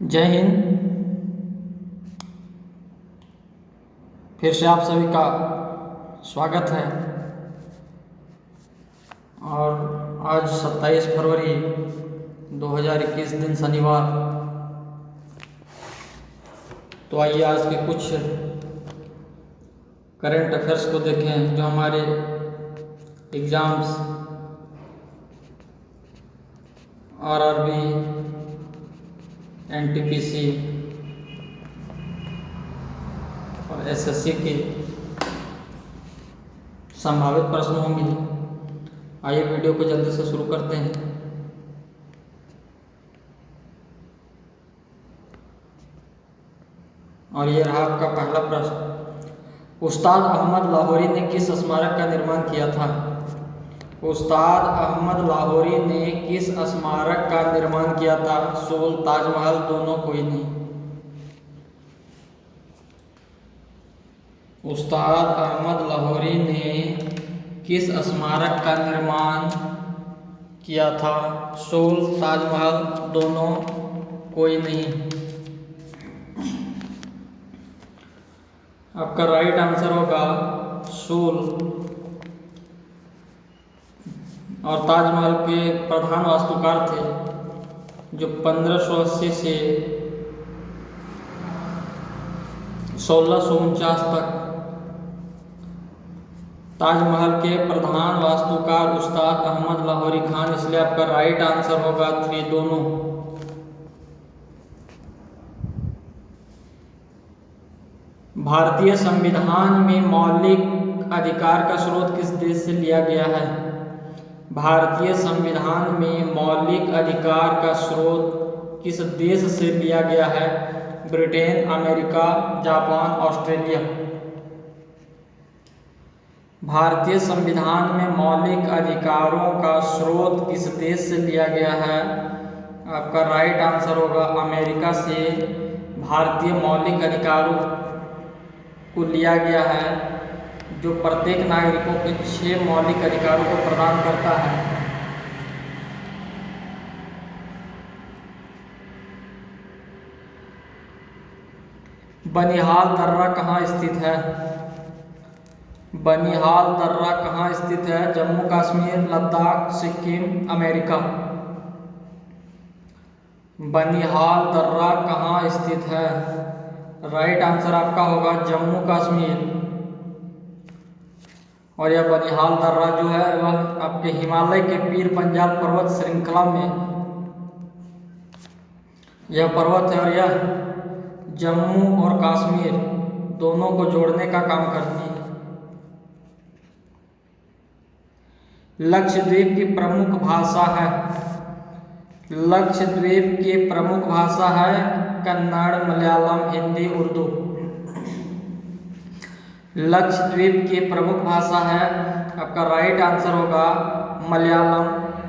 जय हिंद। फिर से आप सभी का स्वागत है। और आज 27 फरवरी 2021 दिन शनिवार। तो आइए आज के कुछ करंट अफेयर्स को देखें जो हमारे एग्ज़ाम्स आरआरबी, एनटीपीसी और एसएससी के संभावित प्रश्न होंगे। आइए वीडियो को जल्दी से शुरू करते हैं। और ये रहा आपका पहला प्रश्न। उस्ताद अहमद लाहौरी ने किस स्मारक का निर्माण किया था? उस्ताद अहमद लाहौरी ने किस स्मारक का निर्माण किया था? सोल, ताजमहल, दोनों, कोई नहीं। उस्ताद अहमद लाहौरी ने किस स्मारक का निर्माण किया था? सोल, ताजमहल, दोनों, कोई नहीं। आपका राइट आंसर होगा सोल। और ताजमहल के प्रधान वास्तुकार थे जो 1580 से 1649 तक ताजमहल के प्रधान वास्तुकार उस्ताद अहमद लाहौरी खान। इसलिए आपका राइट आंसर होगा 3, दोनों। भारतीय संविधान में मौलिक अधिकार का स्रोत किस देश से लिया गया है? भारतीय संविधान में मौलिक अधिकार का स्रोत किस देश से लिया गया है? Britain, America, Japan, Australia. भारतीय संविधान में मौलिक अधिकारों का स्रोत किस देश से लिया गया है? आपका राइट आंसर होगा अमेरिका से। भारतीय मौलिक अधिकारों को लिया गया है जो प्रत्येक नागरिकों के 6 मौलिक अधिकारों को प्रदान करता है। बनिहाल दर्रा कहाँ स्थित है? बनिहाल दर्रा कहाँ स्थित है? जम्मू कश्मीर, लद्दाख, सिक्किम, अमेरिका। बनिहाल दर्रा कहाँ स्थित है? राइट आंसर आपका होगा जम्मू कश्मीर। और यह बनिहाल दर्रा जो है वह आपके हिमालय के पीर पंजाल पर्वत श्रृंखला में यह पर्वत है। और यह जम्मू और कश्मीर दोनों को जोड़ने का काम करती है। लक्षद्वीप की प्रमुख भाषा है? लक्षद्वीप की प्रमुख भाषा है कन्नड़, मलयालम, हिंदी, उर्दू। लक्षद्वीप की प्रमुख भाषा है, आपका राइट आंसर होगा मलयालम।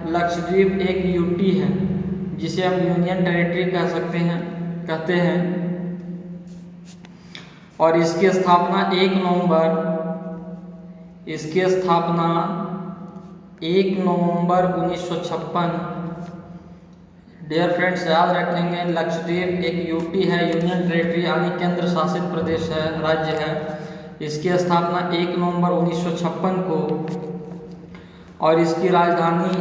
लक्षद्वीप एक यूटी है जिसे हम यूनियन टेरिटरी कह सकते हैं, कहते हैं। और इसकी स्थापना 1 नवंबर 1956। डियर फ्रेंड्स, याद रखेंगे लक्षद्वीप एक यूटी है, यूनियन टेरिटरी यानी केंद्र शासित प्रदेश है, राज्य है। इसकी स्थापना 1 नवंबर 1956 को। और इसकी राजधानी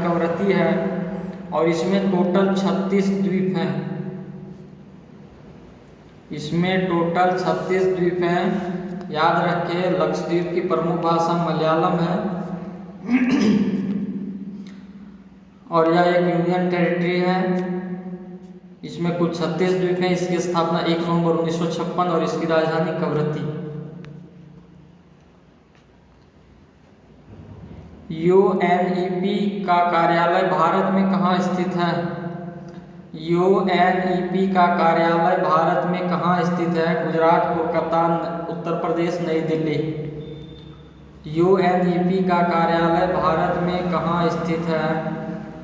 कवरत्ती है। और इसमें टोटल 36 द्वीप हैं। याद रखिए लक्षद्वीप की प्रमुख भाषा मलयालम है और यह एक यूनियन टेरिटरी है। इसमें कुल 36 द्वीप हैं। इसकी स्थापना 1 नवंबर 1956 और इसकी राजधानी कवरत्ती। यूएनईपी का कार्यालय भारत में कहाँ स्थित है? यूएनईपी का कार्यालय भारत में कहाँ स्थित है? गुजरात, कोलकाता, उत्तर प्रदेश, नई दिल्ली। यूएनईपी का कार्यालय भारत में कहाँ स्थित है?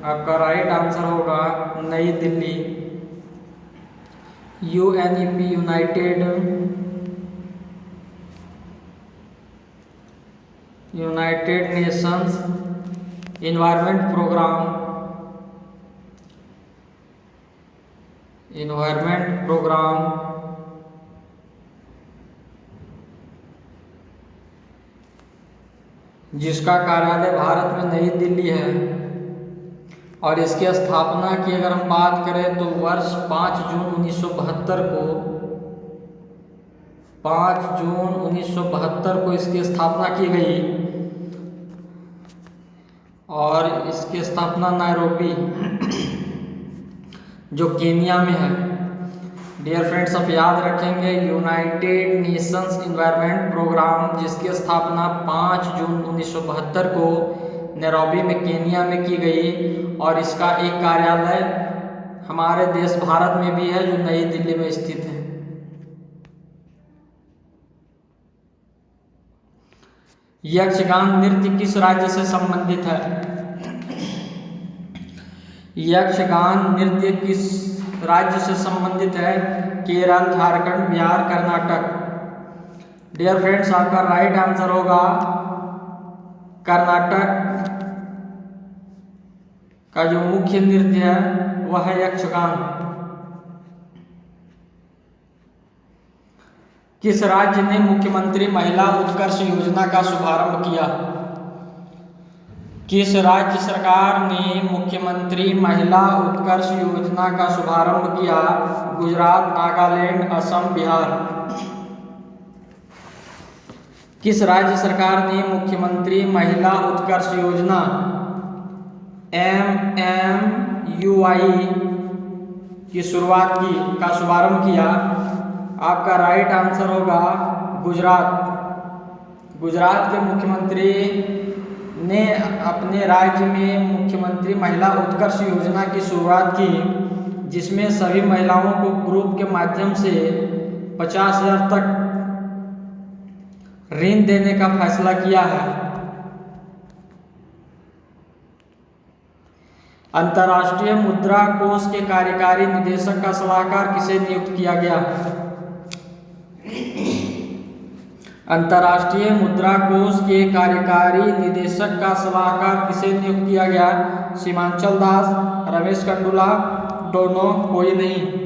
आपका राइट आंसर होगा New Delhi. UNEP united nations environment programme जिसका कार्यालय भारत में नई दिल्ली है और इसकी स्थापना की अगर हम बात करें तो वर्ष 5 जून 1972 को इसकी स्थापना की गई और इसकी स्थापना नायरोबी जो केनिया में है। डियर फ्रेंड्स, आप याद रखेंगे यूनाइटेड नेशंस इन्वायरमेंट प्रोग्राम जिसकी स्थापना 5 जून 1972 को नैरोबी में केनिया में की गई और इसका एक कार्यालय हमारे देश भारत में भी है जो नई दिल्ली में स्थित है। यक्षगान नृत्य किस राज्य से संबंधित है? यक्षगान नृत्य किस राज्य से संबंधित है? केरल, झारखंड, बिहार, कर्नाटक। डियर फ्रेंड्स, आपका राइट आंसर होगा कर्नाटक का जो मुख्य नृत्य है वह है यक्षगान। किस राज्य ने मुख्यमंत्री महिला उत्कर्ष योजना का शुभारंभ किया? किस राज्य सरकार ने मुख्यमंत्री महिला उत्कर्ष योजना का शुभारंभ किया? गुजरात, नागालैंड, असम, बिहार। किस राज्य सरकार ने मुख्यमंत्री महिला उत्कर्ष योजना MMUI की शुभारंभ किया? आपका राइट आंसर होगा गुजरात। गुजरात के मुख्यमंत्री ने अपने राज्य में मुख्यमंत्री महिला उत्कर्ष योजना की शुरुआत की जिसमें सभी महिलाओं को ग्रुप के माध्यम से 50,000 तक ऋण देने का फैसला किया है। अंतर्राष्ट्रीय मुद्रा कोष के कार्यकारी निदेशक का सलाहकार किसे नियुक्त किया गया? अंतर्राष्ट्रीय मुद्रा कोष के कार्यकारी निदेशक का सलाहकार किसे नियुक्त किया गया? सीमांचल दास, रमेश कंडुला, दोनों, कोई नहीं।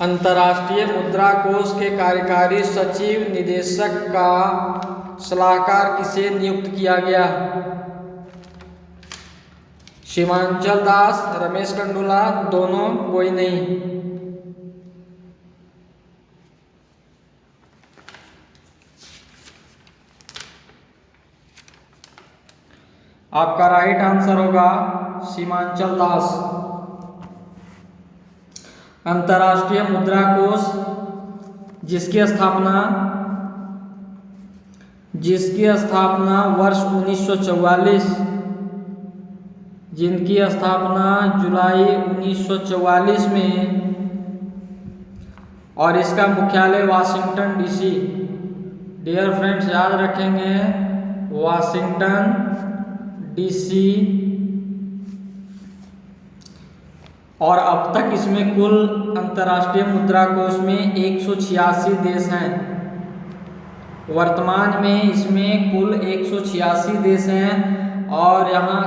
अंतर्राष्ट्रीय मुद्रा कोष के कार्यकारी सचिव निदेशक का सलाहकार किसे नियुक्त किया गया? सीमांचल दास, रमेश कंडुला, दोनों, कोई नहीं। आपका राइट आंसर होगा सीमांचल दास। अंतर्राष्ट्रीय मुद्रा कोष जिसकी स्थापना वर्ष 1944 जिनकी स्थापना जुलाई 1944 में और इसका मुख्यालय वाशिंगटन डीसी। डियर फ्रेंड्स, याद रखेंगे वाशिंगटन डीसी। और अब तक इसमें कुल अंतर्राष्ट्रीय मुद्रा कोष में 186 देश हैं। वर्तमान में इसमें कुल 186 देश हैं और यहाँ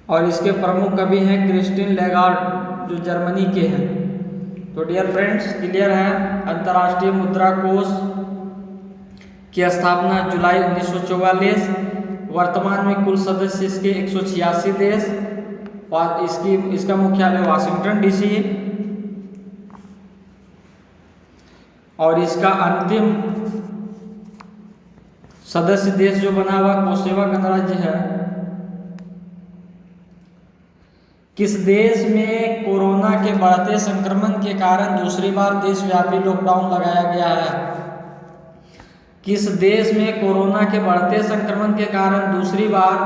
और इसके प्रमुख कवि हैं क्रिस्टिन लेगार्ड जो जर्मनी के हैं। तो डियर फ्रेंड्स, क्लियर है, अंतर्राष्ट्रीय मुद्रा कोष की स्थापना जुलाई 1944। वर्तमान में कुल सदस्य इसके 186 देश और इसका मुख्यालय वाशिंगटन डीसी है और इसका अंतिम सदस्य देश जो बना हुआ कोसोवो गणराज्य है। किस देश में कोरोना के बढ़ते संक्रमण के कारण दूसरी बार देशव्यापी लॉकडाउन लगाया गया है? किस देश में कोरोना के बढ़ते संक्रमण के कारण दूसरी बार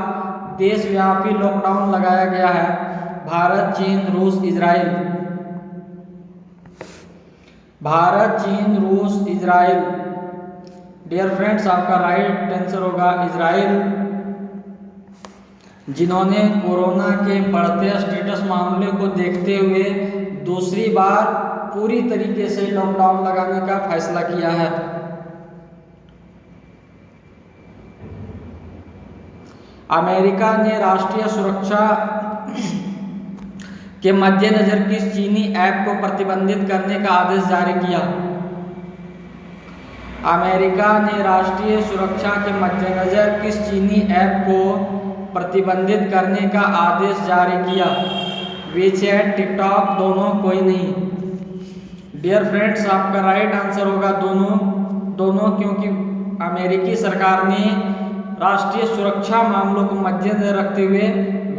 देशव्यापी लॉकडाउन लगाया गया है? भारत, चीन, रूस, इजराइल। भारत, चीन, रूस, इजराइल। डियर फ्रेंड्स, आपका राइट आंसर होगा इजराइल, जिन्होंने कोरोना के बढ़ते स्टेटस मामले को देखते हुए दूसरी बार पूरी तरीके से लॉकडाउन लगाने का फैसला किया है। अमेरिका ने राष्ट्रीय सुरक्षा के मद्देनजर किस चीनी ऐप को प्रतिबंधित करने का आदेश जारी किया? अमेरिका ने राष्ट्रीय सुरक्षा के मद्देनजर किस चीनी ऐप को प्रतिबंधित करने का आदेश जारी किया? वीचैट, टिकटॉक, दोनों, कोई नहीं। डियर फ्रेंड्स, आपका राइट आंसर होगा दोनों, क्योंकि अमेरिकी सरकार ने राष्ट्रीय सुरक्षा मामलों को मद्देनजर रखते हुए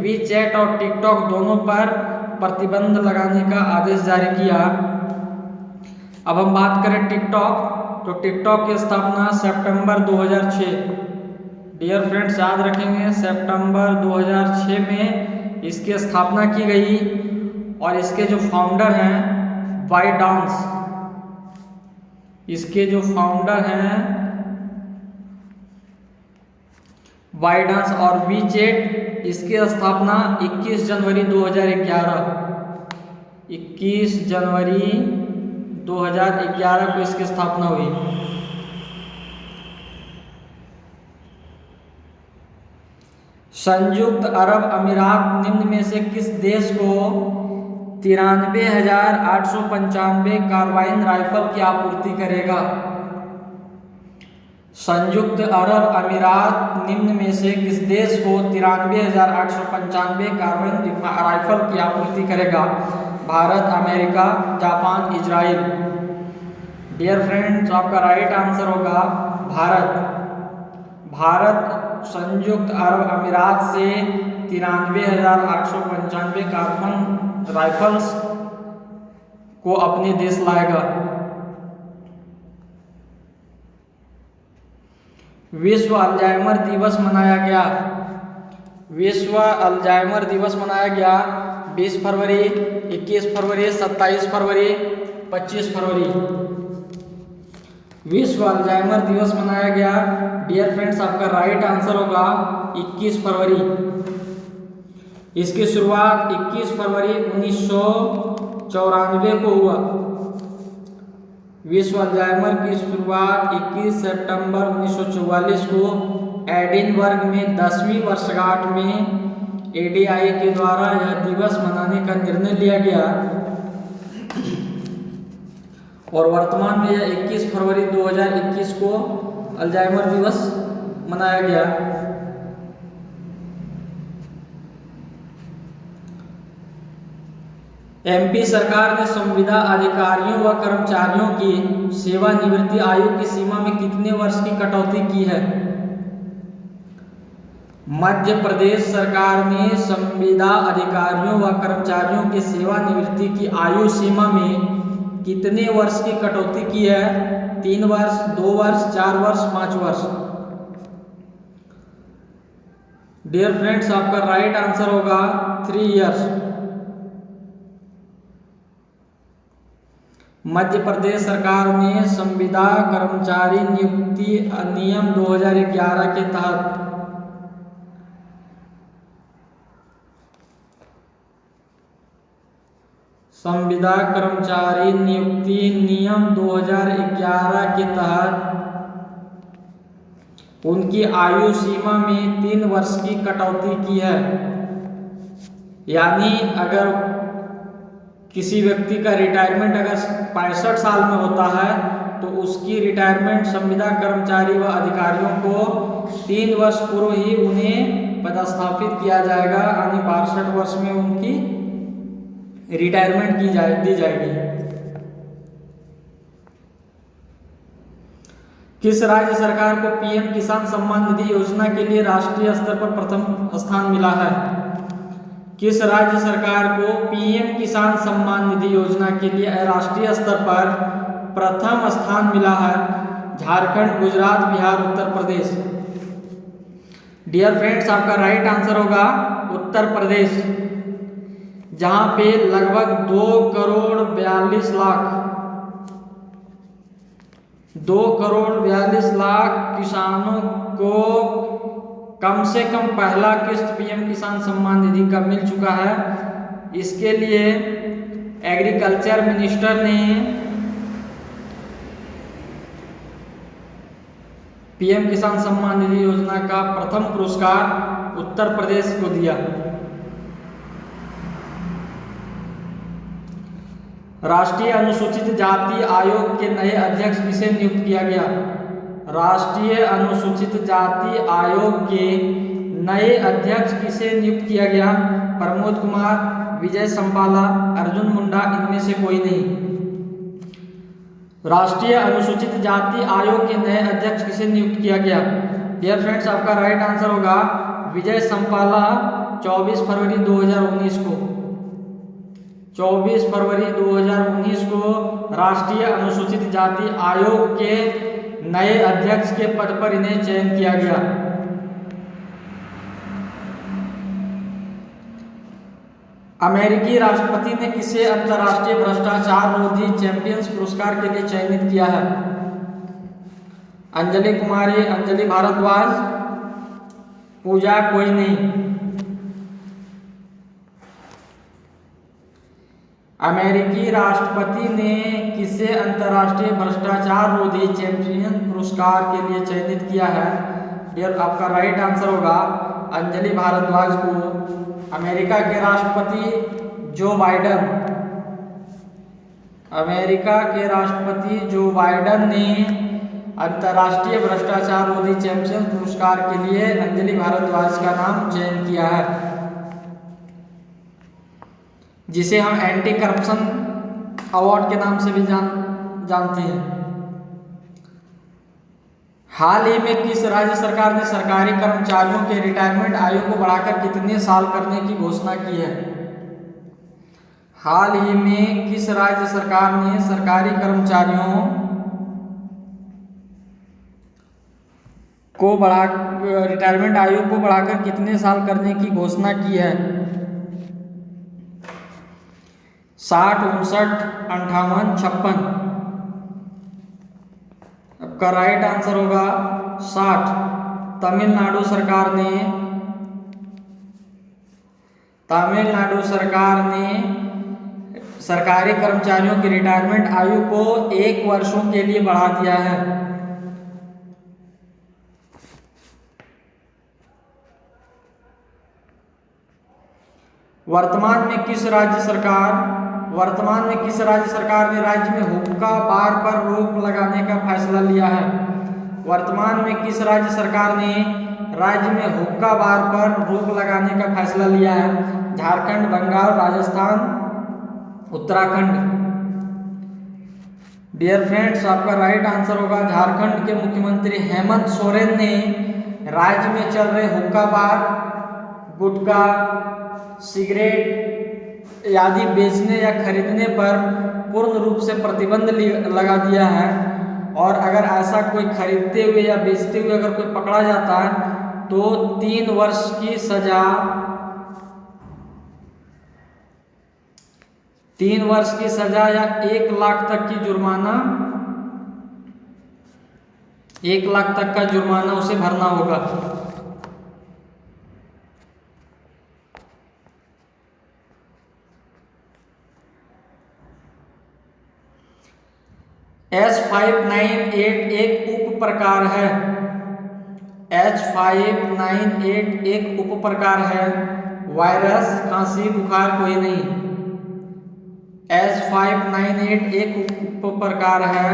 वीचैट और टिकटॉक दोनों पर प्रतिबंध लगाने का आदेश जारी किया। अब हम बात करें टिकटॉक, तो टिकटॉक की स्थापना सितंबर 2006, डियर फ्रेंड्स याद रखेंगे, सितंबर 2006 में इसकी स्थापना की गई और इसके जो फाउंडर हैं बाइडांस, इसके जो फाउंडर हैं बाइडांस, और वीचैट इसकी स्थापना 21 जनवरी 2011 को इसकी स्थापना हुई। संयुक्त अरब अमीरात निम्न में से किस देश को 93,895 कार्बाइन राइफल की आपूर्ति करेगा? संयुक्त अरब अमीरात निम्न में से किस देश को 93,895 कार्बाइन राइफल की आपूर्ति करेगा? Bharat, America, Japan, Israel. Dear friends, आपका राइट आंसर होगा भारत संयुक्त अरब अमीरात से 93,895 कार्बाइन राइफल्स को अपने देश लाएगा। विश्व अल्जाइमर दिवस मनाया गया। विश्व अल्जाइमर दिवस मनाया गया 20 फरवरी, 21 फरवरी, 27 फरवरी, 25 फरवरी। विश्व अल्जाइमर दिवस मनाया गया, डियर फ्रेंड्स, आपका राइट आंसर होगा 21 फरवरी। इसकी शुरुआत 21 फरवरी 1994 को हुआ। विश्व अल्जाइमर की शुरुआत 21 सितंबर 1944 को एडिनबर्ग में 10वीं वर्षगांठ में एडीआई के द्वारा यह दिवस मनाने का निर्णय लिया गया और वर्तमान में यह 21 फरवरी 2021 को अल्जाइमर दिवस मनाया गया। एमपी सरकार ने संविदा अधिकारियों व कर्मचारियों की सेवानिवृत्ति आयु की सीमा में कितने वर्ष की कटौती की है? मध्य प्रदेश सरकार ने संविदा अधिकारियों व कर्मचारियों की सेवानिवृत्ति की आयु सीमा में कितने वर्ष की कटौती की है? 3 वर्ष, 2 वर्ष, 4 वर्ष, 5 वर्ष। डियर फ्रेंड्स, आपका राइट आंसर होगा 3 इयर्स। मध्य प्रदेश सरकार ने संविदा कर्मचारी नियुक्ति अधिनियम 2011 के तहत संविदा कर्मचारी नियुक्ति नियम 2011 के तहत उनकी आयु सीमा में 3 वर्ष की कटौती की है। यानी अगर किसी व्यक्ति का रिटायरमेंट अगर 65 साल में होता है तो उसकी रिटायरमेंट संविदा कर्मचारी व अधिकारियों को 3 वर्ष पूर्व ही उन्हें पदस्थापित किया जाएगा, यानी 62 वर्ष में उनकी रिटायरमेंट दी जाएगी। किस राज्य सरकार को पीएम किसान सम्मान निधि योजना के लिए राष्ट्रीय स्तर पर प्रथम स्थान मिला है? किस राज्य सरकार को पीएम किसान सम्मान निधि योजना के लिए राष्ट्रीय स्तर पर प्रथम स्थान मिला है? झारखंड, गुजरात, बिहार, उत्तर प्रदेश। डियर फ्रेंड्स, आपका राइट आंसर होगा उत्तर प्रदेश, जहां पे लगभग 2 करोड़ 42 लाख किसानों को कम से कम पहला किस्त पीएम किसान सम्मान निधि का मिल चुका है। इसके लिए एग्रीकल्चर मिनिस्टर ने पीएम किसान सम्मान निधि योजना का प्रथम पुरस्कार उत्तर प्रदेश को दिया। राष्ट्रीय अनुसूचित जाति आयोग के नए अध्यक्ष किसे नियुक्त किया गया? राष्ट्रीय अनुसूचित जाति आयोग के नए अध्यक्ष किसे नियुक्त किया गया? प्रमोद कुमार, विजय संपाला, अर्जुन मुंडा, इनमें से कोई नहीं। राष्ट्रीय अनुसूचित जाति आयोग के नए अध्यक्ष किसे नियुक्त किया गया? डियर फ्रेंड्स, आपका राइट आंसर होगा विजय संपाला। 24 फरवरी 2019 को 24 फरवरी 2019 को राष्ट्रीय अनुसूचित जाति आयोग के नए अध्यक्ष के पद पर इन्हें चयन किया गया। अमेरिकी राष्ट्रपति ने किसे अंतर्राष्ट्रीय भ्रष्टाचार रोधी चैंपियंस पुरस्कार के लिए चयनित किया है? अंजलि कुमारी, अंजलि भारद्वाज, पूजा कोई नहीं। अमेरिकी राष्ट्रपति ने किसे अंतर्राष्ट्रीय भ्रष्टाचार रोधी चैंपियन पुरस्कार के लिए चयनित किया है? डियर, आपका राइट आंसर होगा अंजलि भारद्वाज को। अमेरिका के राष्ट्रपति जो बाइडन, अमेरिका के राष्ट्रपति जो बाइडन ने अंतर्राष्ट्रीय भ्रष्टाचार रोधी चैंपियन पुरस्कार के लिए अंजलि भारद्वाज का नाम चयन किया है, जिसे हम एंटी करप्शन अवार्ड के नाम से भी जानते हैं। हाल ही में किस राज्य सरकार ने सरकारी कर्मचारियों के रिटायरमेंट आयु को बढ़ाकर कितने साल करने की घोषणा की है? हाल ही में किस राज्य सरकार ने सरकारी कर्मचारियों को रिटायरमेंट आयु को बढ़ाकर कितने साल करने की घोषणा की है? 60, 59, 58, 56। आपका राइट आंसर होगा 60। तमिलनाडु सरकार ने सरकारी कर्मचारियों की रिटायरमेंट आयु को 1 वर्षों के लिए बढ़ा दिया है। वर्तमान में किस राज्य सरकार ने राज्य में हुक्का बार पर रोक लगाने का फैसला लिया है? वर्तमान में किस राज्य सरकार ने राज्य में हुक्का बार पर रोक लगाने का फैसला लिया है? झारखंड, बंगाल, राजस्थान, उत्तराखंड। डियर फ्रेंड्स, आपका राइट आंसर होगा झारखंड के मुख्यमंत्री हेमंत सोरेन ने राज्य में चल रहे हुक्का बार, गुटखा, सिगरेट आदि बेचने या खरीदने पर पूर्ण रूप से प्रतिबंध लगा दिया है। और अगर ऐसा कोई खरीदते हुए या बेचते हुए अगर कोई पकड़ा जाता है तो 3 वर्ष की सजा, 3 वर्ष की सजा या 1 लाख तक की जुर्माना, 1 लाख तक का जुर्माना उसे भरना होगा। H598 एक उप प्रकार है। H598 एक उप प्रकार है। वायरस, खांसी, बुखार कोई नहीं। H598 एक उप प्रकार है।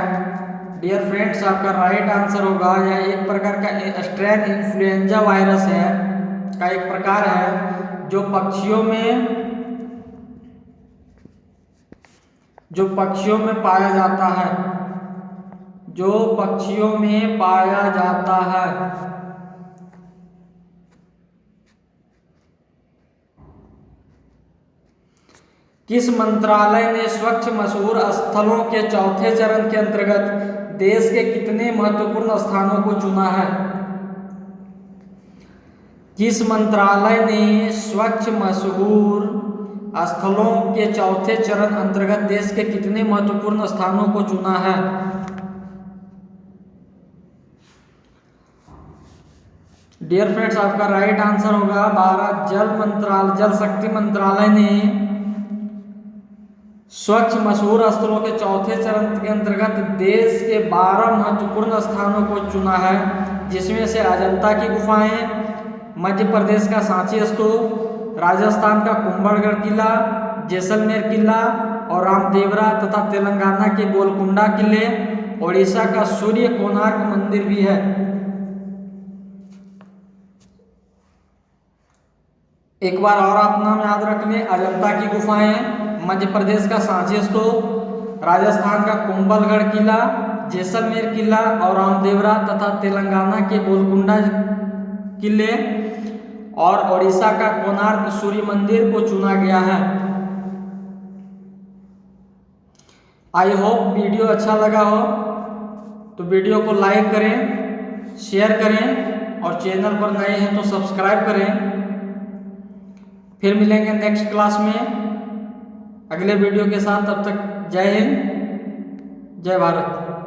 डियर फ्रेंड्स, आपका राइट आंसर होगा यह एक प्रकार का स्ट्रेन इन्फ्लुएंजा वायरस है का एक प्रकार है जो पक्षियों में पाया जाता है, जो पक्षियों में पाया जाता है। किस मंत्रालय ने स्वच्छ मशहूर स्थलों के चौथे चरण के अंतर्गत देश के कितने महत्वपूर्ण स्थानों को चुना है? किस मंत्रालय ने स्वच्छ मशहूर स्थलों के चौथे चरण अंतर्गत देश के कितने महत्वपूर्ण स्थानों को चुना है? डियर फ्रेंड्स, आपका राइट आंसर होगा 12। जल शक्ति मंत्रालय ने स्वच्छ मशहूर स्थलों के चौथे चरण के अंतर्गत देश के 12 महत्वपूर्ण स्थानों को चुना है, जिसमें से अजंता की गुफाएं, मध्य प्रदेश का सांची स्तूप, राजस्थान का कुंभलगढ़ किला, जैसलमेर किला और रामदेवरा तथा तेलंगाना के गोलकुंडा किले, ओडिशा का सूर्य कोणार्क मंदिर भी है। एक बार और आप नाम याद रख लें, अजंता की गुफाएं, मध्य प्रदेश का सांची स्तूप, राजस्थान का कुंभलगढ़ किला, जैसलमेर किला और रामदेवरा तथा तेलंगाना के गोलकुंडा किले और ओडिशा का कोणार्क सूर्य मंदिर को चुना गया है। आई होप वीडियो अच्छा लगा हो तो वीडियो को लाइक करें, शेयर करें और चैनल पर नए हैं तो सब्सक्राइब करें। फिर मिलेंगे नेक्स्ट क्लास में अगले वीडियो के साथ। तब तक जय हिंद, जय भारत।